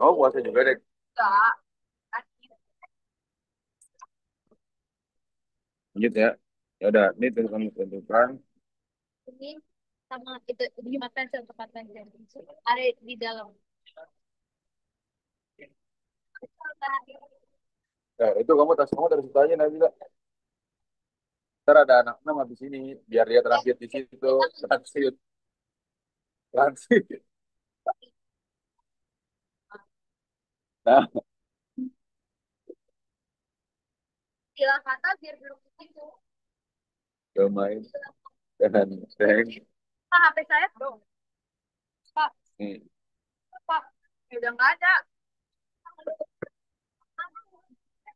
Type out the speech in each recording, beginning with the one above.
Oh, puasa juga deh. Enggak. Kan Lanjut ya. Ya udah, ini kamu tentukan. ini sama itu di makan tempat makan. Ada di dalam. Ya, itu kamu tas kamu dari situ aja Nabila. Ntar ada anak enam habis ini, biar dia terakhir di situ. Transit, transit. Nah, Istilah kata biar duduk di situ. domain dan thank. Pak, HP saya dong. Pak, Nih, Pak. Ya udah nggak ada.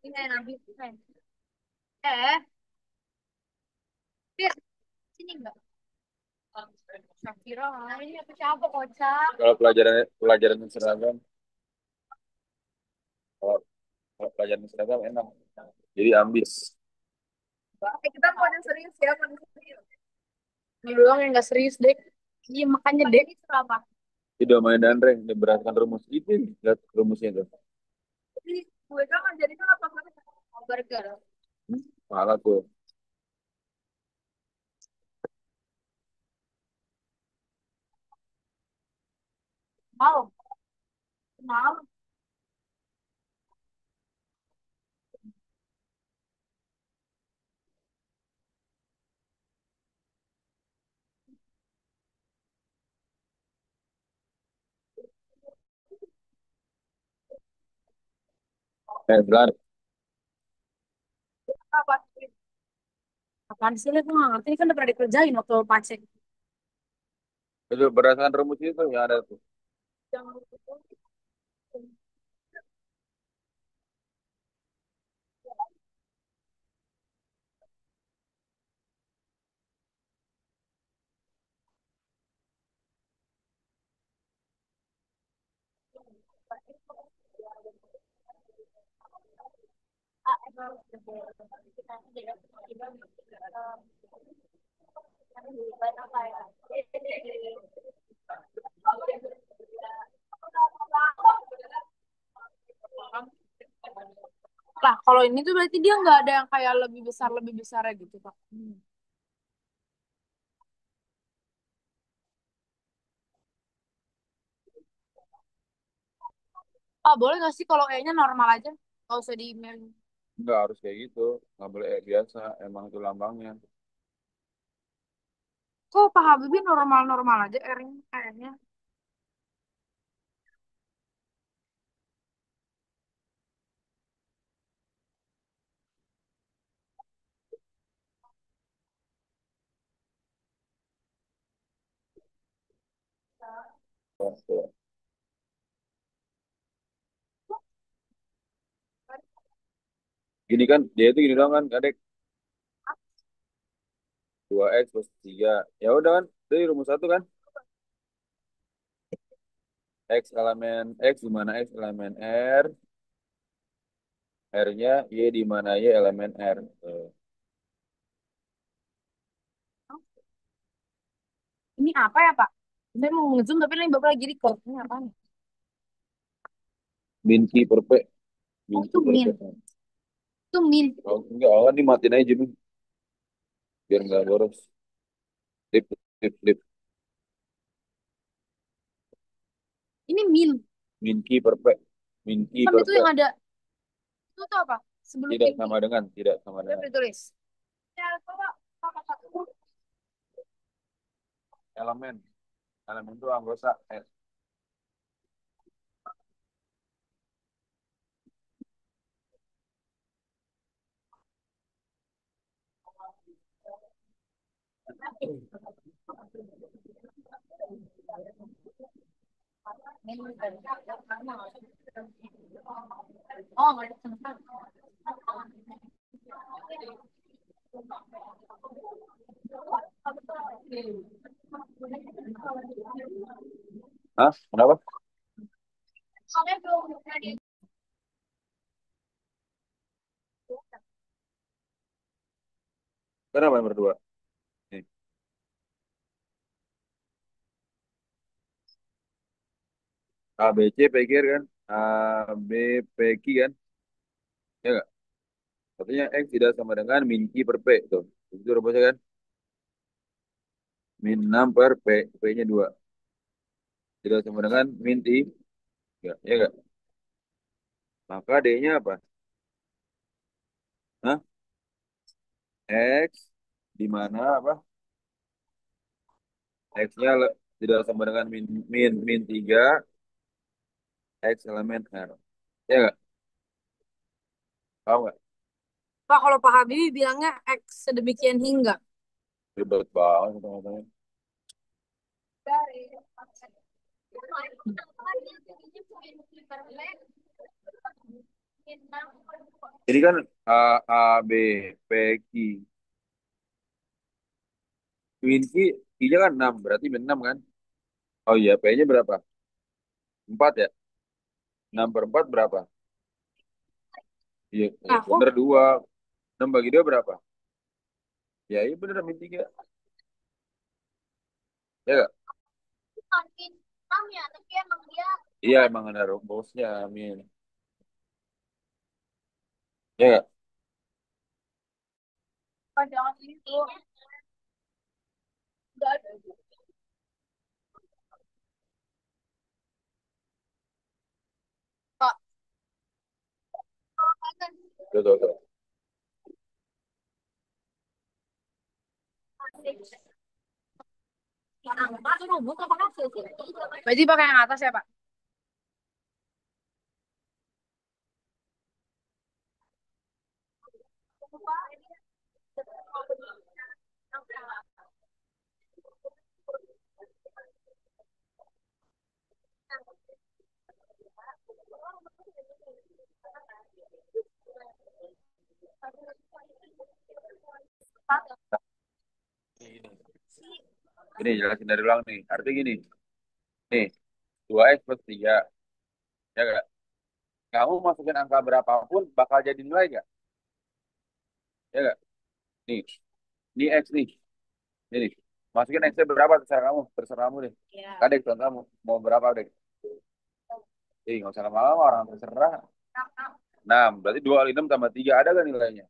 Ini yang habis. Fir, sini enggak? Shakira, ini apa siapa kocak? kalau pelajaran pelajaran seragam, kalau, kalau pelajaran seragam enak. Jadi ambis. Kita mau yang serius ya, mau yang serius. Ini doang yang nggak serius, Dek. Iya, makanya, Dek. Ini apa? Jadi domain dan rank, diberatkan rumus. Itu lihat rumusnya tuh. Jadi, gue kan ngajarinnya apa? Burger. Malah tuh. Mau, mau. Berat. Apa? Apaan sih, Lek? Gue nggak ngerti. Ini kan udah pernah dikerjain waktu pacek. Itu berdasarkan rumus itu yang ada tuh. Jangan lupa. Lah, kalau ini tuh berarti dia nggak ada yang kayak lebih besar gitu, Pak. Ah, boleh nggak sih kalau E-nya normal aja? Nggak usah di email. Enggak harus kayak gitu. Nggak boleh biasa. Emang itu lambangnya. Kok Pak Habibie normal-normal aja R-nya kayaknya. Gini kan, dia itu gini doang kan, kadek 2x plus 3. Ya udah kan, dari rumus satu kan. X elemen X di mana X elemen R, R-nya Y di mana Y elemen R. Ini apa ya, Pak? Saya mau ngezoom tapi ini Bapak lagi record. Ini apa nih? Min Ki per P. Oh, Min itu Ki per P. min. Itu min. Oh, enggak, oh, dimatiin aja Min. Biar nggak boros. Flip, flip, flip. Ini min. Min Ki per P. Min Ki Kan per itu P. yang ada. Itu tuh apa? Sebelum Tidak min. sama dengan, tidak sama Udah dengan. ditulis. Ya, Bapak. Elemen. Elemen itu anggota S. Min. Oh, nggak ada. Hah? Kenapa? Soalnya belum ada. Kenapa yang berdua? Nih. A, B, C, pikir kan? A, B, P, Q kan? Ya nggak? Artinya X tidak sama dengan min Q per P. Tuh. Itu rumusnya kan? Min 6 per P. P-nya 2. Tidak sama dengan min T. Ya nggak? Maka D-nya apa? Hah? X di mana apa? X-nya tidak sama dengan min 3 X elemen R. Ya nggak? Tahu nggak? Pak, kalau Pak Habibie bilangnya X sedemikian hingga. Ribet banget ngomongnya. Ini kan A, A, B, P, Q. Min Q, Q-nya kan 6, berarti min 6 kan? Oh iya, P-nya berapa? 4 ya? 6 per 4 berapa? Iya, Nah, kok bener 2. 6 bagi 2 berapa? Ya iya bener min 3. Ya nggak? makin enam ya, tapi emang dia Iya emang ada rumusnya, min. Ya nggak? panjangan itu enggak ada. Pak, Tuh, tuh, tuh. berarti pakai yang atas ya, Pak? Ini, ini jelasin dari ulang nih. Artinya gini, nih 2X plus 3. Ya nggak? Kamu masukin angka berapapun bakal jadi nilai nggak? Ya nggak? Nih, ini X nih. Ini, masukin X-nya berapa terserah kamu. Terserah kamu deh. Iya. Kadek, tuan kamu. Mau berapa, deh? Nggak usah lama-lama, orang terserah. 6, berarti 2 kali 6 tambah 3. Ada kan nilainya?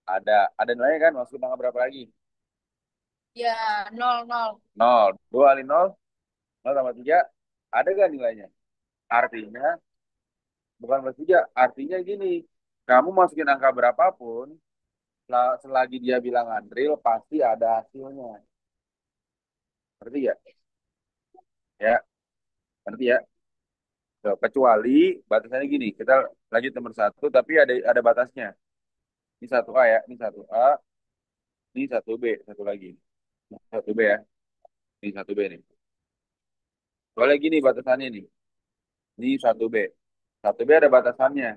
Ada. Ada nilainya kan? Masukin angka berapa lagi? Ya, nol nol. 0. 2 kali 0, 0 tambah 3. Ada kan nilainya? Artinya, bukan plus 3. Artinya gini, kamu masukin angka berapapun, selagi dia bilang Andril, pasti ada hasilnya. Ngerti ya? Ya, ngerti ya? Tuh, kecuali batasannya gini, kita lanjut nomor satu, tapi ada batasnya. Ini satu A ya, ini satu A, ini satu B, satu lagi. Satu B ya, ini satu B nih. Soalnya gini batasannya nih, ini satu B. Satu B ada batasannya.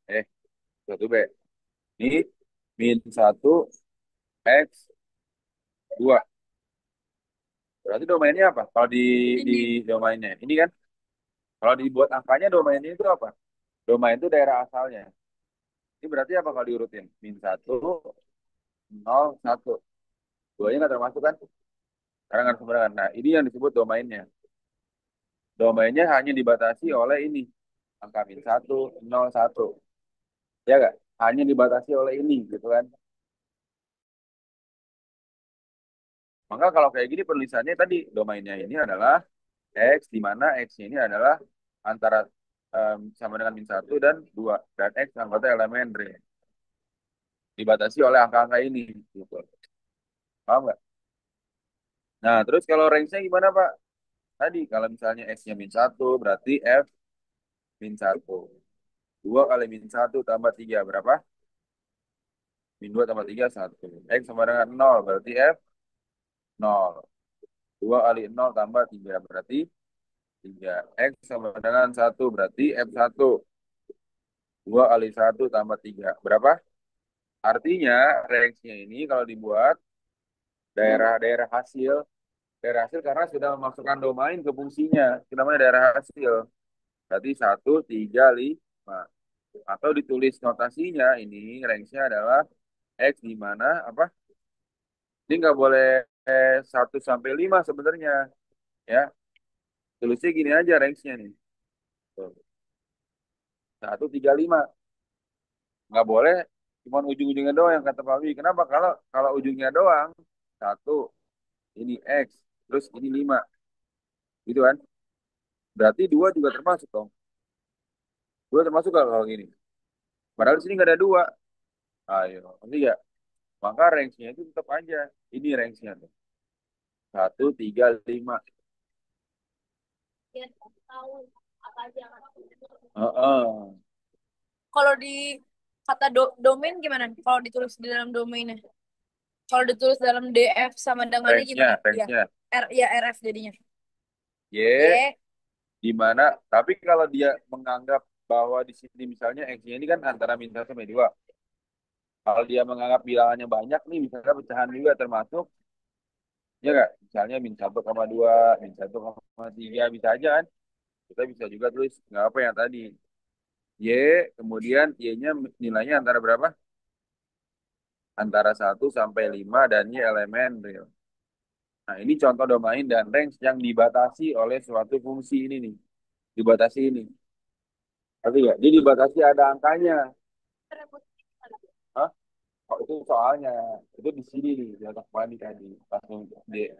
Eh, satu B. Ini min satu X 2. Berarti domainnya apa? Kalau di Ini. domainnya, ini kan, kalau dibuat angkanya domainnya itu apa? Domain itu daerah asalnya. Ini berarti apa kalau diurutin? Min satu, nol, satu. Duanya nggak termasuk kan? Karena nggak sembarangan. Nah, ini yang disebut domainnya. Domainnya hanya dibatasi oleh ini. Angka min satu, nol, satu. Ya nggak? Hanya dibatasi oleh ini, gitu kan? Maka kalau kayak gini penulisannya tadi, domainnya ini adalah X, di mana X ini adalah antara sama dengan min satu dan 2. Dan X anggota elemen ring. Dibatasi oleh angka-angka ini. Gitu. Paham nggak? Nah, terus kalau range-nya gimana, Pak? Tadi, kalau misalnya X-nya min satu berarti F min satu. 2 kali min satu tambah 3 berapa? Min 2 tambah 3 1. X sama dengan nol berarti F nol. 2 kali nol tambah 3 berarti 3. X sama dengan satu berarti F satu. 2 kali satu tambah 3 berapa? Artinya range-nya ini kalau dibuat daerah-daerah hasil, daerah hasil karena sudah memasukkan domain ke fungsinya. Itu namanya daerah hasil. Berarti 1, 3, 5. Atau ditulis notasinya ini range-nya adalah X di mana apa? Ini nggak boleh 1 sampai 5 sebenarnya. Ya, tulisnya gini aja range-nya nih. Tuh. 135. Nggak boleh cuma ujung-ujungnya doang yang kata Pak Wi. Kenapa? Kalau kalau ujungnya doang, satu, ini X, terus ini 5. Gitu kan? Berarti dua juga termasuk dong. Dua termasuk kalau gini. Padahal di sini nggak ada dua. Ayo, nanti ya. Maka range-nya itu tetap aja. Ini range-nya tuh. 1, 3, 5. Biar tahu apa aja yang ada. Heeh. Kalau di kata domain gimana? Kalau ditulis di dalam domainnya. Kalau ditulis dalam DF sama dengannya Range-nya, gimana? Ya, range-nya. ya RF jadinya. Y Y, di mana? Tapi kalau dia menganggap bahwa di sini misalnya X-nya ini kan antara min 1 sampai 2. Kalau dia menganggap bilangannya banyak nih, misalnya pecahan juga termasuk, ya nggak? Misalnya min 1,2, min 1,3, bisa aja kan? Kita bisa juga tulis nggak apa yang tadi. Y, kemudian Y-nya nilainya antara berapa? Antara 1 sampai 5 dan Y elemen real. Nah, ini contoh domain dan range yang dibatasi oleh suatu fungsi ini nih. Dibatasi ini. Tapi ya, dia dibatasi ada angkanya. Hah? Oh, itu soalnya. Itu di sini nih, di otak panik tadi. Langsung D.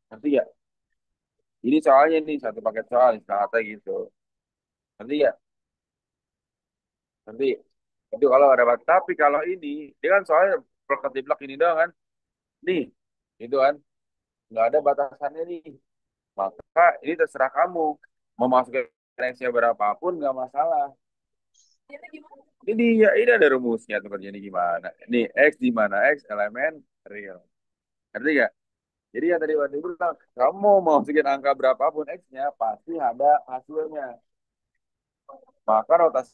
Nanti ya, ini soalnya nih, satu paket soal, kata gitu. Nanti ya, nanti. Itu kalau ada tapi kalau ini, dia kan soalnya plek ini doang kan. Nih, itu kan. Nggak ada batasannya nih. Maka ini terserah kamu. Mau masukin range-nya berapapun nggak masalah. Ini ada rumusnya tuh kerjanya gimana. Nih, X di mana X elemen real. Ngerti nggak? Jadi yang tadi waktu itu bilang, kamu mau masukin angka berapapun X-nya, pasti ada hasilnya. Maka rotasi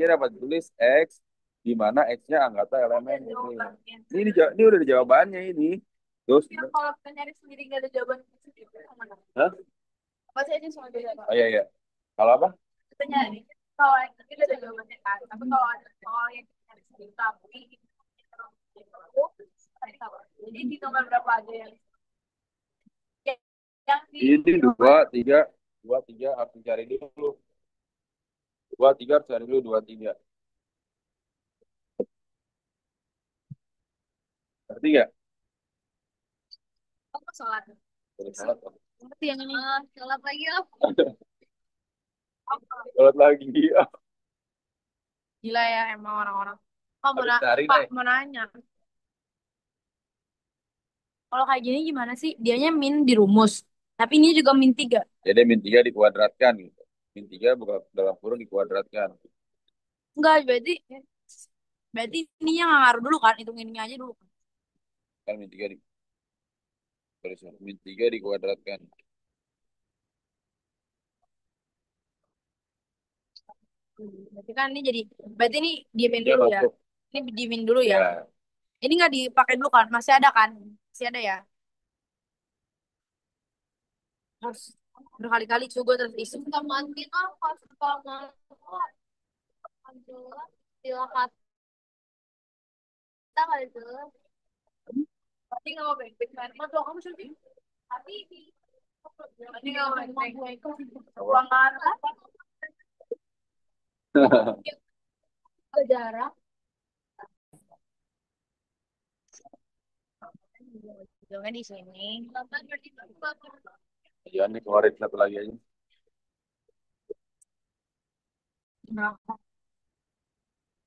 dapat tulis X di mana X-nya anggota elemen itu. Ini udah ada jawabannya ini. Terus, ya, kalau kita nyari sendiri nggak ada jawaban itu gimana? hah? Apa sih aja soal beda? Oh iya, iya. Kalau apa? Kita nyari kalau yang tadi udah ada jawabannya kan. Tapi kalau ada soal yang kita nyari sendiri tapi jadi di nomor berapa aja yang di Ini dua, tiga, dua, tiga harus cari dulu. Dua, tiga harus cari dulu, dua, tiga. Ngerti nggak? apa soal Terus salat, ngerti yang ini sholat lagi ya salat lagi. gila ya emang orang-orang Pak Habis cari Pak deh. mau nanya kalau kayak gini gimana sih dianya min di rumus tapi ini juga min 3 Jadi min 3 dikuadratkan gitu. Min 3 bukan dalam kurung dikuadratkan. enggak berarti berarti ini yang ngaruh dulu kan hitung ininya aja dulu kan Kan min 3 min 3 dikuadratkan. berarti kan ini jadi berarti ini diemin Dia dulu ya masuk. ini diemin dulu ya Ya, ini nggak dipakai dulu kan masih ada kan masih ada ya harus berkali-kali coba terus isu kita mati kan pas silakan kita kali itu tapi nggak mau baik-baik kan mau kamu syuting tapi ini nggak mau baik-baik ruangan sejarah jangan di sini ya ini keluarin satu lagi aja. nah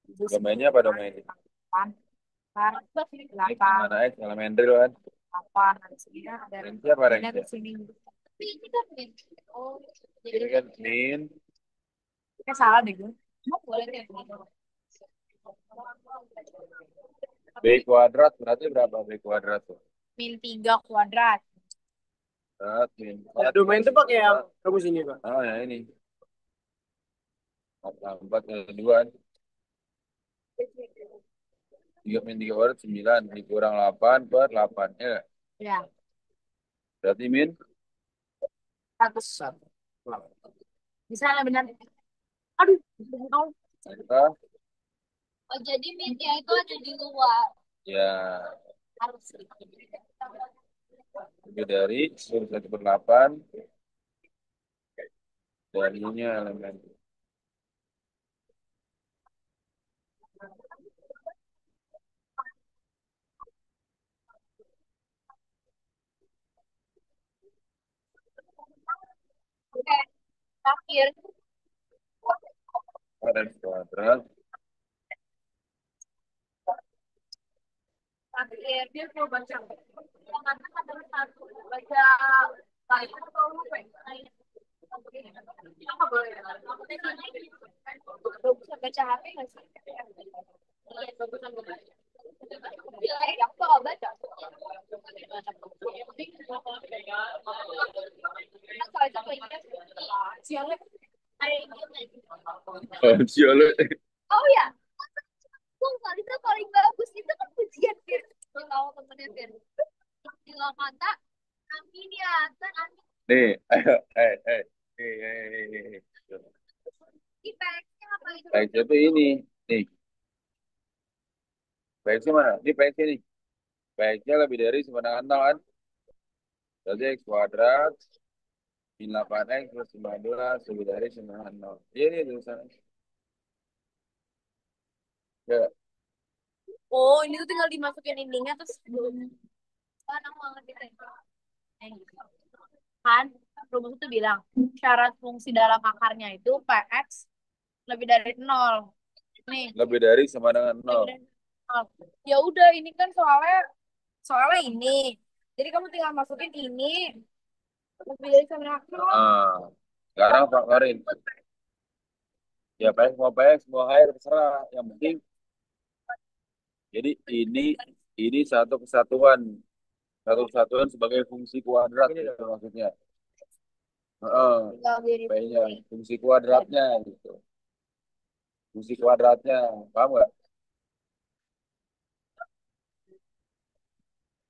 Domainnya apa domainnya? delapan X mana X elemen real kan? delapan ada sini ada Range apa range ada ya? sini ini kan oh Ini jadi kan min kayak salah deh gue mau boleh deh B kuadrat berarti berapa B kuadrat tuh? min 3 kuadrat Kuadrat min Ya, domain itu pakai yang rumus ini, Pak. oh ya ini 4 ke 2 3 min 3 kuadrat 9 dikurang 8 per 8 ya. ya Berarti min 100 bisa nggak benar aduh mau kita oh jadi media itu ada di luar ya harus lebih dari 1/8 Dan ininya elemen. Oke, terakhir. Dan kuadrat. Terakhir, dia mau baca. Ternyata ada satu. Baca baik atau apa? Apa boleh? Bagusan baca HP nggak sih? Iya, bagusan baca. Ya, aku bakal baca. Kan soalnya linknya siangnya ada yang Sialan. oh ya, kali itu paling bagus itu kan pujian Fir. Kalau temennya Fir. Bilang kata, amin ya, kan amin. Nih, ayo, eh. Di PX-nya apa itu? PX itu ini. Nih, PX mana? Ini PX nih. PX-nya lebih dari sama dengan 0 kan? Berarti X kuadrat min 8X plus 15 lebih dari sama dengan 0. Iya nih tulisan. Ya, Oh, ini tuh tinggal dimasukin ininya terus belum. Kan aku nggak ngerti teh. Kan rumus itu bilang syarat fungsi dalam akarnya itu Px lebih dari nol. Nih, lebih dari sama dengan lebih 0. dari nol. Ya udah, ini kan soalnya soalnya ini. Jadi kamu tinggal masukin ini lebih dari sama dengan nol. Ah, sekarang faktorin. Ya PX mau HR terserah. Yang penting, jadi ini satu kesatuan sebagai fungsi kuadrat gitu maksudnya. Heeh, Tinggal diri. P-nya fungsi kuadratnya gitu. Fungsi kuadratnya, paham nggak?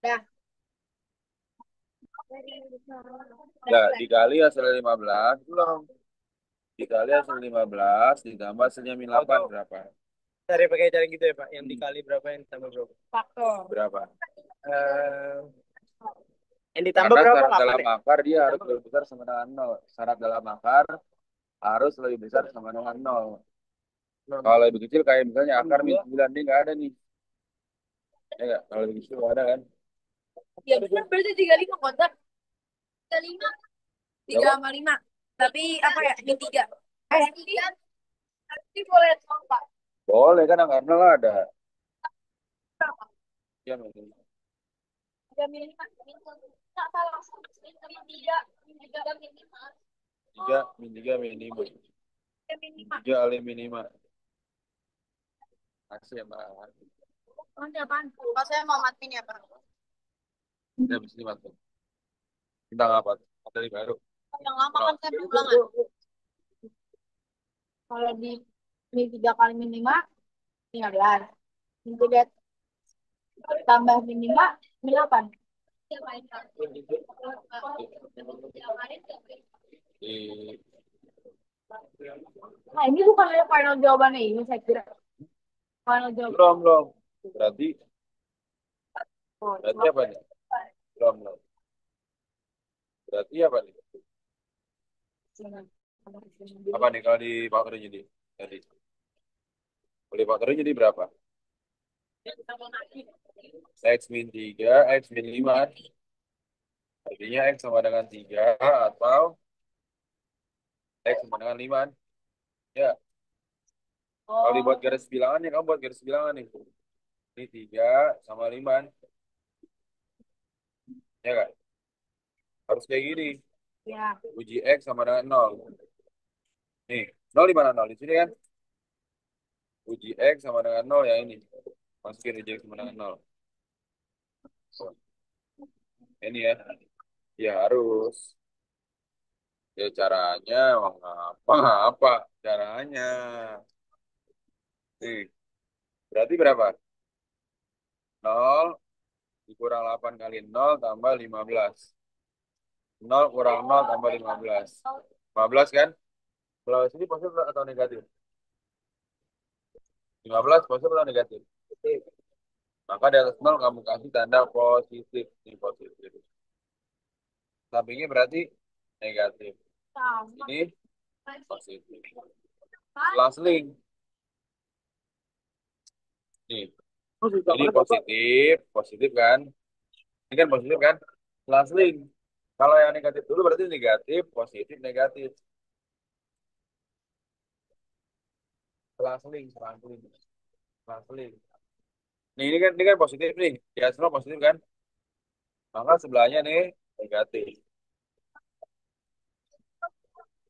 Dah. Ya, dikali hasil 15, belum. Dikali hasil 15, ditambah hasilnya min 8 berapa? Cari pakai cara gitu ya Pak, yang dikali berapa yang ditambah berapa? Faktor. Berapa? Eh, yang ditambah Karena berapa syarat 8 dalam ya? akar dia harus lebih besar sama dengan 0. Syarat dalam akar harus lebih besar sama dengan 0. Kalau lebih kecil kayak misalnya akar min 9 ini nggak ada nih. Ya nggak? Kalau lebih kecil nggak ada kan? Ya benar berarti 35 kontak. 35. 3 Berapa? sama 5. Tapi apa ya? Ini 3. Tiga. Tapi boleh Pak. Boleh kan akar 0 ada. Ya, min. 3 minimal. Nggak salah. Min 3. Min 3 minimal. 3, min 3, min 5. 3 minimal. 3 kali min 5. Masih ya, Mbak. Nanti apaan? Pak saya mau matmin ya Pak. Udah bisa dibantu. Tentang apa? Materi baru. Yang lama kan saya berulangan. Kalau di min 3 kali min 5, 15. Min 3 tambah min 5, min 8. Di, Nah, ini bukan final jawabannya ini saya kira. Final jawaban. belum. Berarti, Oh, berarti apa nih? Belum. Berarti apa nih? Apa nih kalau di faktorin jadi? Jadi, kalau di faktorin jadi berapa? X min 3, X min 5. Artinya X sama dengan 3 atau X sama dengan 5. Ya, kalau dibuat garis bilangan ya kamu buat garis bilangan nih. Ini 3 sama 5. Ya kan? Harus kayak gini. ya. Uji X sama dengan 0. Nih, 0 di mana 0? Di sini kan? Uji X sama dengan 0 ya ini. Masukin uji X sama dengan 0. So, ini ya. Ya harus. Ya caranya, apa caranya? Nih, berarti berapa? 0 dikurang 8 kali 0 tambah 15. 0 kurang 0 tambah 15. 15 kan? Kalau sini positif atau negatif? 15 positif atau negatif? Maka di atas 0 kamu kasih tanda positif. Ini positif. Sampingnya berarti negatif. Sama. Ini Positif. Selang-seling. Nih, ini positif, positif kan? Ini kan positif kan? Selang-seling. Kalau yang negatif dulu berarti negatif, positif, negatif. Selang-seling, selang-seling, selang-seling. Nih, ini kan positif nih. Ya, semua positif kan? Maka sebelahnya nih negatif.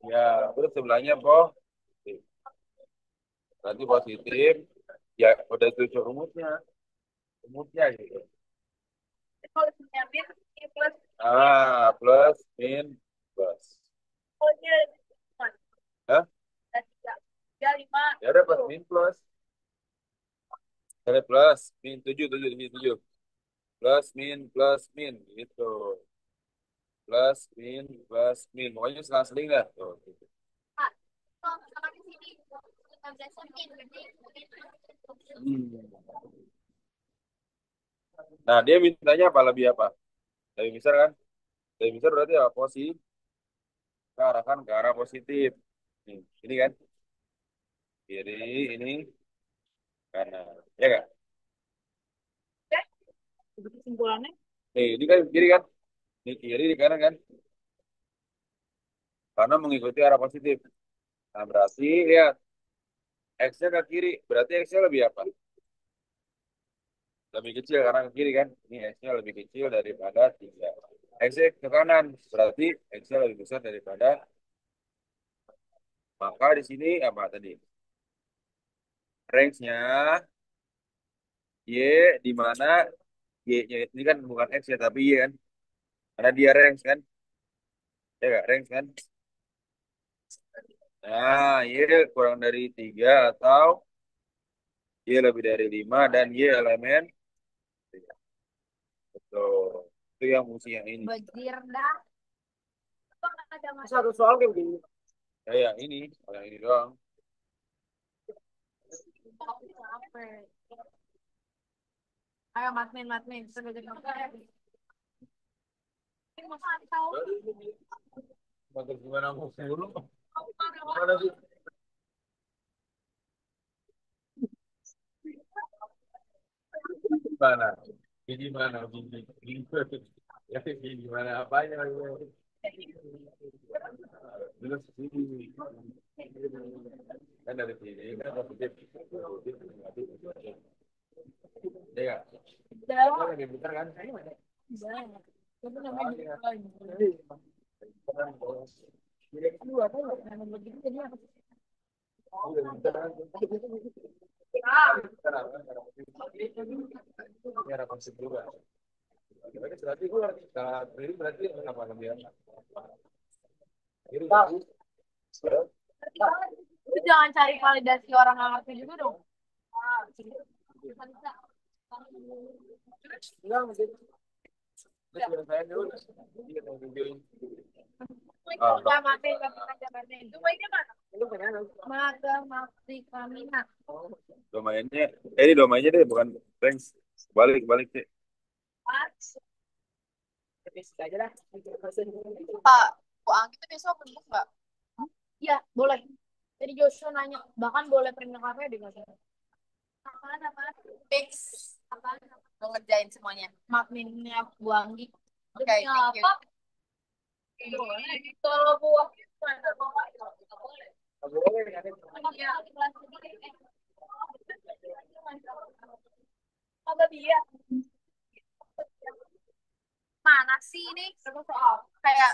Ya, terus sebelahnya positif. Berarti positif. Ya, udah tujuh rumusnya. Rumusnya gitu. Kalau punya min, ini plus. Plus, min, plus. Oh, ini ada lima. Hah? Ada tiga. Tiga, lima. Ya udah plus, min, plus. Ada plus, min, tujuh, tujuh, tujuh, tujuh. Plus, min, gitu. Plus, min. Pokoknya selang-seling dah. Tuh, gitu. Pak, kalau sama di sini, 15 min. Berarti Hmm. Nah, dia mintanya apa? Lebih apa? Lebih besar kan? Lebih besar berarti apa? Positif. Kita arahkan ke arah positif. Nih, ini kan? Kiri, ini kanan. Ya kan? ya. Itu kesimpulannya. Nih, ini kan kiri kan? Ini kiri, di kanan kan? Karena mengikuti arah positif. Nah, berarti lihat. X-nya ke kiri. Berarti X-nya lebih apa? Lebih kecil karena ke kiri kan? Ini X-nya lebih kecil daripada 3. X-nya ke kanan. Berarti X-nya lebih besar daripada. Maka di sini apa tadi? Range-nya Y di mana Y-nya ini kan bukan X ya tapi Y kan? Karena dia range kan? Ya nggak? Range kan? Nah, Y kurang dari 3 atau Y lebih dari 5 dan Y elemen 3. Betul. Itu yang fungsi yang ini. Bajir dah. Kok nggak ada mas? Satu soal kayak begini. Ya, yang ini. Yang ini doang. Ayo matmin, matmin. Sebagai matmin. Mas tahu. Maka gimana mau suruh? Mana sih? Mana? Ini mana? Ini. Ya, ini mana apanya? Terus sini. Kan dari sini kan positif. Positif, negatif, negatif. Ya nggak? Kan Udah. lebih bentar kan? Udah. Tapi namanya Soalnya. lagi. Aduh, apa ya? Namanya begitu jadi apa sih? Udah bentar kan? Ah, Ini ada konsep juga. Berarti gue berarti apa namanya? Jadi, itu jangan cari validasi orang nggak ngerti juga dong. Nggak mati, nggak pernah jabatin. Itu mainnya mana? Matematika. domainnya, ini domainnya deh, bukan ranks. Balik, balik sih. Pak, Bu Anggi itu besok penuh nggak? Iya, boleh. Jadi Joshua nanya, bahkan boleh print kafe di nggak sih? Apaan, apaan? Fix. Apaan? Mau ngerjain semuanya. Makminnya Bu Anggi. Oke, thank you. Apa? Boleh. Kalau Bu Anggi mana? Boleh. Iya, kelas ini. Apa dia? Mana sih ini? Kayak,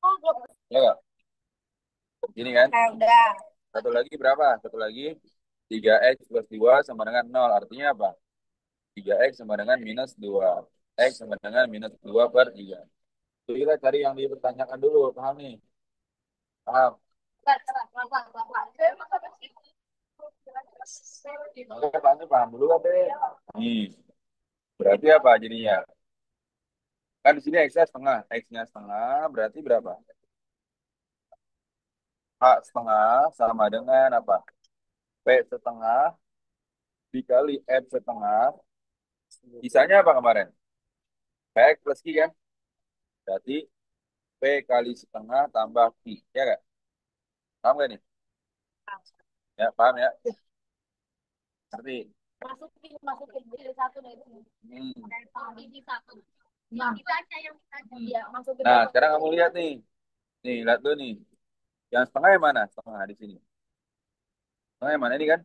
oh, belum. Ya nggak? Ini kan. Kayak udah. Satu lagi berapa? Satu lagi 3x plus 2 sama dengan 0. Artinya apa? 3x sama dengan minus 2. X sama dengan minus 2 per 3. Jadi kita cari yang dipertanyakan dulu. Paham nih? Paham? Oke, paham dulu kan deh. Nih, berarti apa jadinya? Kan di sini X-nya setengah. X-nya setengah berarti berapa? H setengah sama dengan apa? P setengah dikali M setengah. Sisanya apa kemarin? P plus Q kan? Berarti P kali setengah tambah Q. Ya nggak? Paham gak nih? Ya, paham ya? Ngerti? Masukin jadi satu dari sini. Ini satu. Yang kita aja yang kita aja. Iya, masukin. Nah, sekarang kamu lihat nih. Nih, lihat dulu nih. Yang setengah yang mana? Setengah di sini. Setengah yang mana ini kan?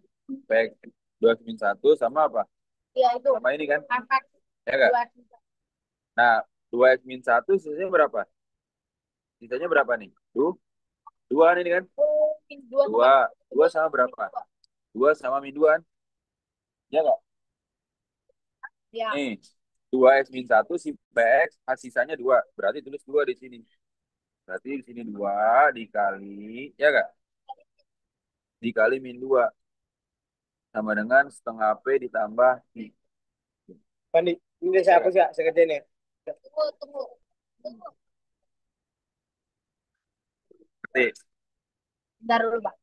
Baik, 2 min 1 sama apa? Iya, itu. Sama ini kan? Efek. Ya enggak? Nah, 2 min 1 sisanya berapa? Sisanya berapa nih? Dua nih kan? Dua. Dua sama berapa? 2 sama min 2 kan? Ya enggak? Ya. Nih, 2 x min 1 si PX, sisanya 2. Berarti tulis 2 di sini. Berarti di sini 2 dikali, ya enggak? Dikali min 2. Sama dengan setengah P ditambah I. Pandi, ini saya hapus ya, saya kerjain ya. Tunggu. Nih, Bentar dulu, Pak.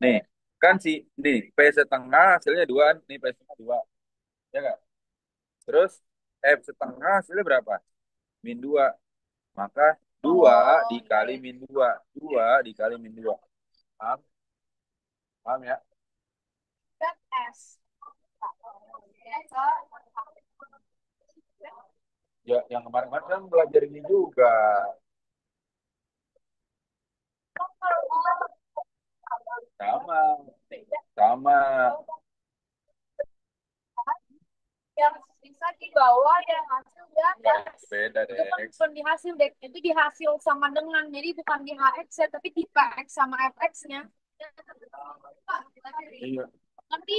nih, kan nih, P setengah hasilnya 2. Nih, P setengah 2. Ya enggak? Terus, F setengah hasilnya berapa? min 2. Maka 2 dikali min 2. 2 dikali min 2. Paham? Paham ya? S. Ya, yang kemarin-kemarin kan belajar ini juga. Sama. Sama. Yang sisa di bawah yang hasil di atas. Beda Itu deh. kan bukan di hasil deh, itu di hasil sama dengan, jadi bukan di HX ya, tapi di PX sama FX-nya. Iya. Nanti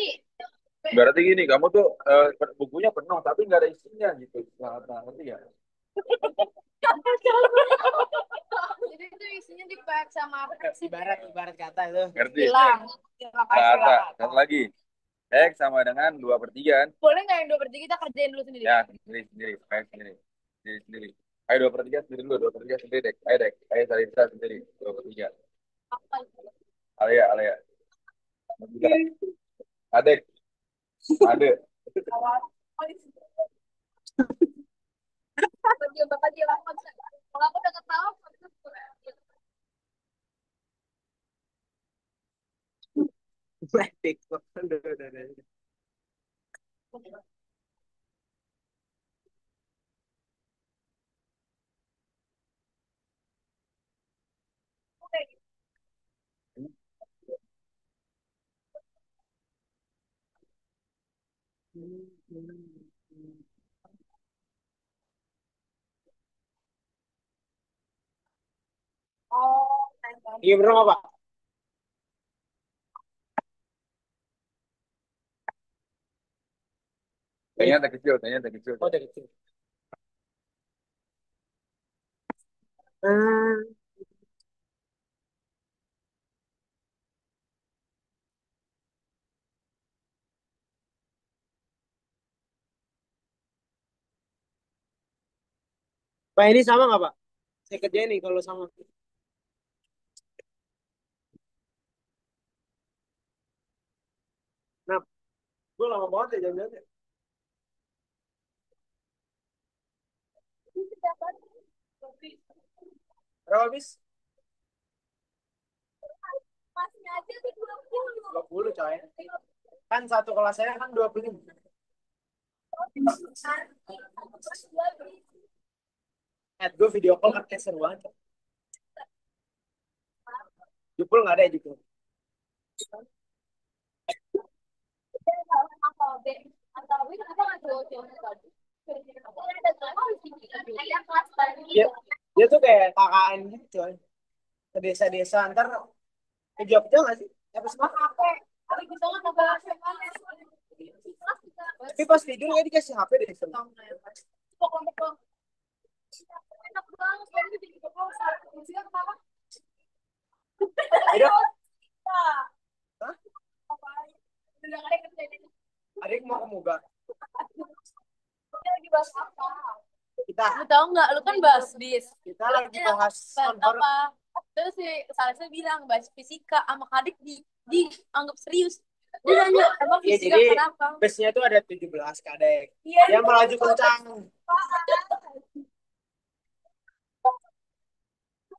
Berarti gini, kamu tuh bukunya penuh tapi nggak ada isinya gitu. Nah, ngerti ya? jadi itu isinya di PX sama FX. Ibarat kata itu. Ngerti? Hilang. Kata. Satu lagi. X sama dengan 2/3 kan? Boleh nggak yang 2/3 kita kerjain dulu sendiri? Ya, sendiri, sendiri. X sendiri. Sendiri, sendiri. Ayo 2/3 sendiri dulu. 2/3 sendiri, Dek. Ayo, Dek. Ayo, Salisa sendiri. 2/3. Apa itu? Alia, Alia. Adek. Adek. Dia bakal dia lakukan. Kalau aku udah ketawa, TikTok. Udah. oh, Iya bener nggak, Pak? Tanya kecil, tanya kecil. Oh, udah kecil. Hmm. Pak ini sama nggak, Pak? Saya kerjain nih kalau sama. Nah, gue lama banget ya jalan-jalan. Berapa habis? masih aja di 20. 20 coy. Kan satu kelas saya kan 20. Gue video call kan kayak seru banget. Jupul nggak ada ya Jupul? Dia, dia tuh kayak KKN gitu coy. Ke desa-desa ntar ke Jogja nggak sih? Apa sih? Tapi pas tidur nggak dikasih HP deh. Ada? Hah? Adik mau ke Muga. Kita Lu tahu nggak? Lu kan bahas bis. kita lagi bahas konver. Apa? Terus si Salsa bilang bahas fisika sama Kadek dianggap serius. Dia nanya, emang Ya, fisika jadi kenapa? busnya tuh ada 17 kadek. Iya, Dia melaju kencang.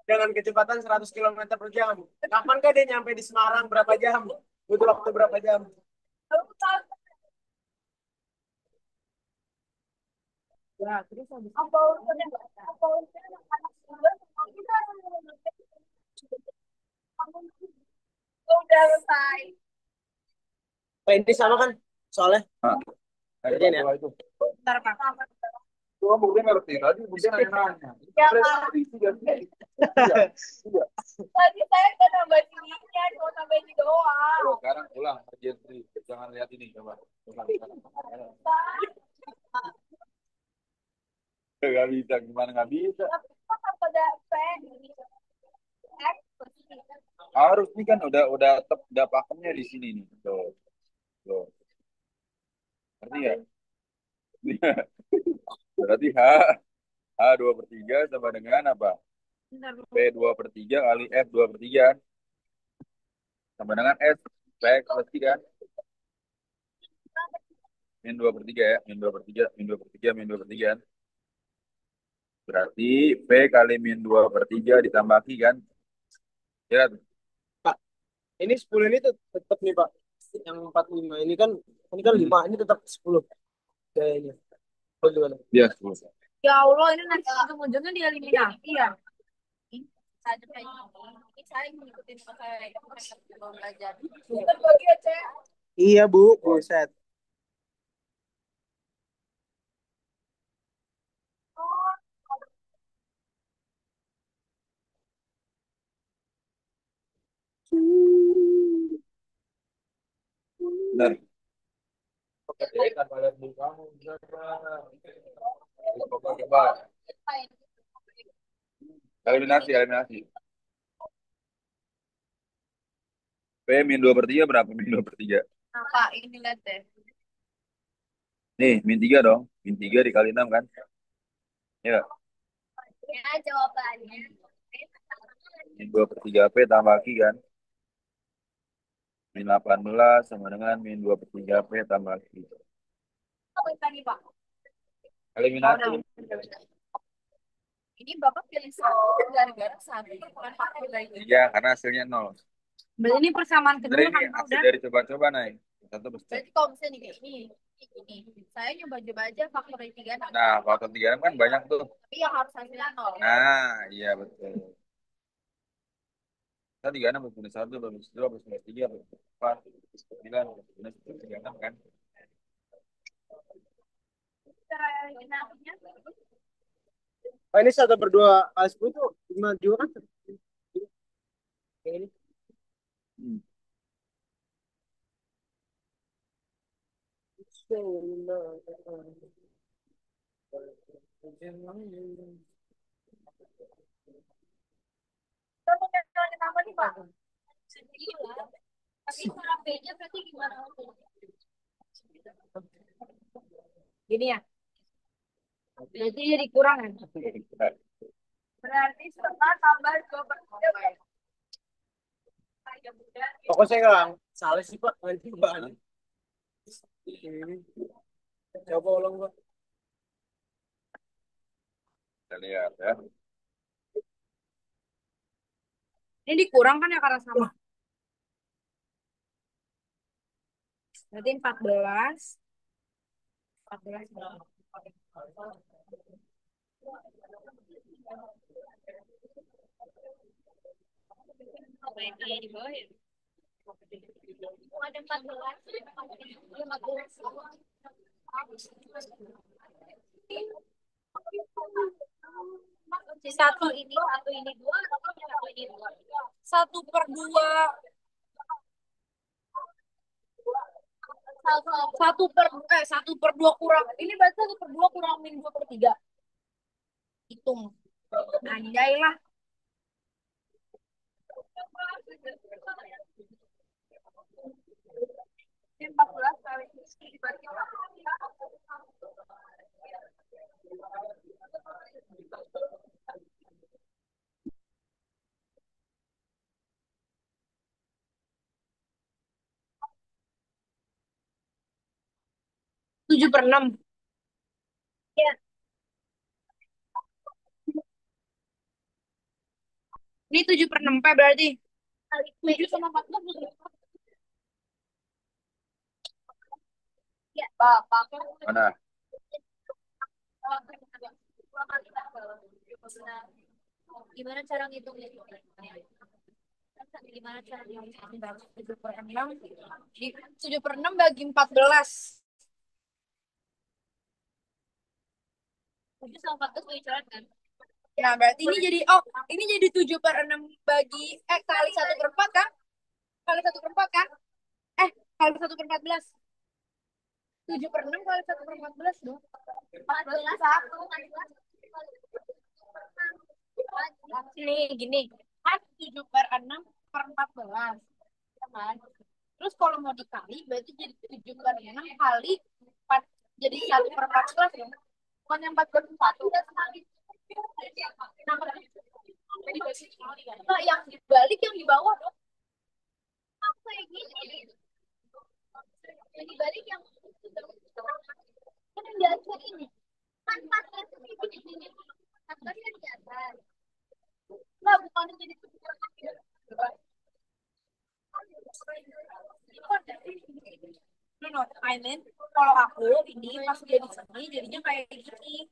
dengan kecepatan 100 kilometer per jam. Kapankah dia nyampe di Semarang berapa jam? Butuh waktu berapa jam? Ya, terus habis apa urusannya? Apa urusannya anak sebelah sama kita? Udah selesai. Pak ini sama kan? Soalnya, Nah, kerjain ya. itu. Ntar Pak. Tuh, buktinya ngerti. Tadi buktinya nanya-nanya. Ya, Pak. Iya, iya. Tadi saya udah nambah sininya, cuma nambah ini doang. Sekarang pulang kerja sendiri. Jangan lihat ini, coba. Pulang, sekarang. Nggak bisa, gimana nggak bisa? Tapi Pak ada P, X, Harus nih kan udah pakemnya di sini nih. Tuh, tuh. Ngerti ya? Berarti H 2/3 sama dengan apa? bentar, P 2/3 kali F 2/3 sama dengan S P + 3 min 2/3 ya, min 2/3 min 2/3 min 2/3 kan. Berarti P kali min 2/3 ditambah Q kan. Ya, Pak, ini 10 ini tuh tetap nih Pak. Yang 45 ini kan 5, ini tetap 10 kayaknya. Bagaimana? dia 10. ya Allah, ini nanti ujung-ujungnya dieliminasi ya. Ini saya kayak gini. Ini saya ngikutin pakai belajar. Kita bagi ya, Cek. Iya Bu, buset. Benar. Tanpa lihat muka kamu, coba. Coba. Eliminasi, eliminasi. P min 2/3 berapa? Min 2/3. Nah, Pak, ini lihat deh. Nih, min 3 dong. Min 3 dikali 6 kan? Ya, Ya, jawabannya. min 2/3 P tambah Q kan? Min 18 sama dengan min 2/3 P tambah Q. Apa yang tadi, Pak? Oh, Eliminasi. no. Ini Bapak pilih satu gara-gara satu bukan pakai dari ini. Iya, karena hasilnya 0. Berarti ini persamaan kedua Sebenarnya kan ini Pak, hasil udah. dari coba-coba naik. Satu besar. Berarti kalau misalnya nih kayak ini, saya nyoba-coba aja faktor dari 3 6. Nah, faktor 3 kan banyak tuh. Tapi yang harus hasilnya 0. Nah, iya betul. Tadi 36 plus minus 1 plus minus 2 plus minus 3 plus 4 plus 9 plus minus 36 kan. Cara eliminasinya Oh, ini 1/2 kali 10 tuh 5 juga kan? Kayak ini. Hmm. kita mau ngelakuin apa nih Pak? Iya. Tapi cara B-nya berarti gimana? Gini ya. Berarti jadi kurang ya? Berarti setengah tambah 2/3 berapa? Pokoknya saya nggak salah sih Pak, nanti Pak. Ini. Coba ulang Pak. Kita lihat ya. Ini dikurang kan ya karena sama. Berarti 14. 14 berapa? Apa yang di bawah ya? Oh, ada 14. 15. Satu ini dua, satu ini dua. 1/2. 1/2 kurang. Ini berarti 1/2 kurang min 2/3. Hitung. Anjay lah. Ini 14 kali dibagi 7/6. Ya. Ini 7 per 6 P berarti. 7 sama 14. Ya, Bapak. Mana? Gimana cara ngitungnya? Gimana cara ngitungnya? 7 per 6. 7 per 6 bagi 14. 7 sama 14 bagi coret kan? Nah, berarti ini jadi, oh, ini jadi 7 per 6 bagi, kali 1 per 4 kan? Kali 1 per 4 kan? Kali 1 per 14. 7 per 6 kali 1 per 14 dong. 14 1. Nih, gini. Kan 7 per 6 per 14. Ya kan? Terus kalau mau dikali, berarti jadi 7 per 6 kali 4. Jadi 1 per 14 dong. Bukan yang 14 per 1. Nah, yang dibalik yang di bawah dong. Aku kayak gini. Yang dibalik yang kan yang di atas ini. Kan 14 itu di sini. 14 kan di atas. Nah, bukan jadi 7 per 6. No, no, I mean, kalau aku ini pas jadi seni jadinya kayak gini.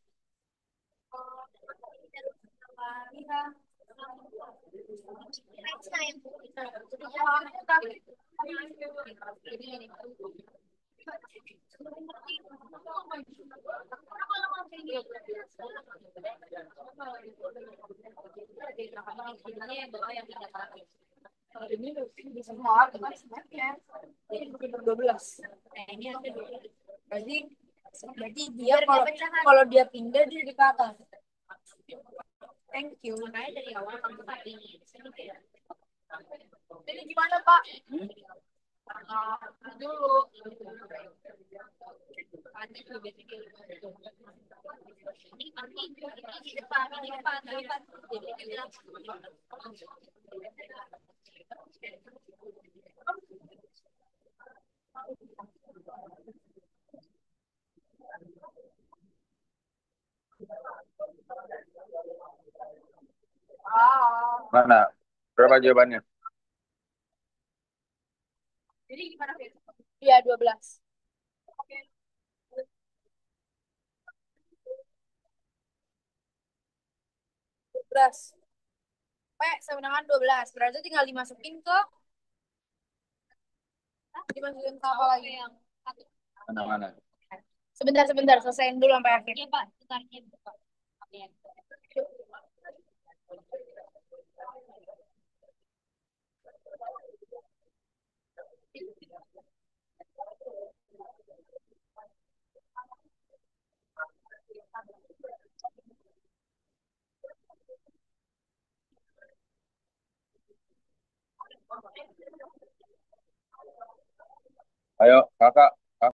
Ini bisa semua ya. Ini bukan 12. Nah, ini ada 12. Berarti berarti dia kalau dia pindah dia di atas. Thank you. Makanya dari awal kamu tadi. Jadi gimana Pak? Dulu. Ini depan, ini depan, ini depan. Mana? Berapa jawabannya? Jadi gimana? Iya, 12. Oke. 12. P sama dengan 12. Berarti tinggal dimasukin ke dimasukin ke apa lagi? Mana-mana? Sebentar, sebentar. Selesaiin dulu sampai akhir. Iya, Pak. Sebentarnya. Ayo, kakak.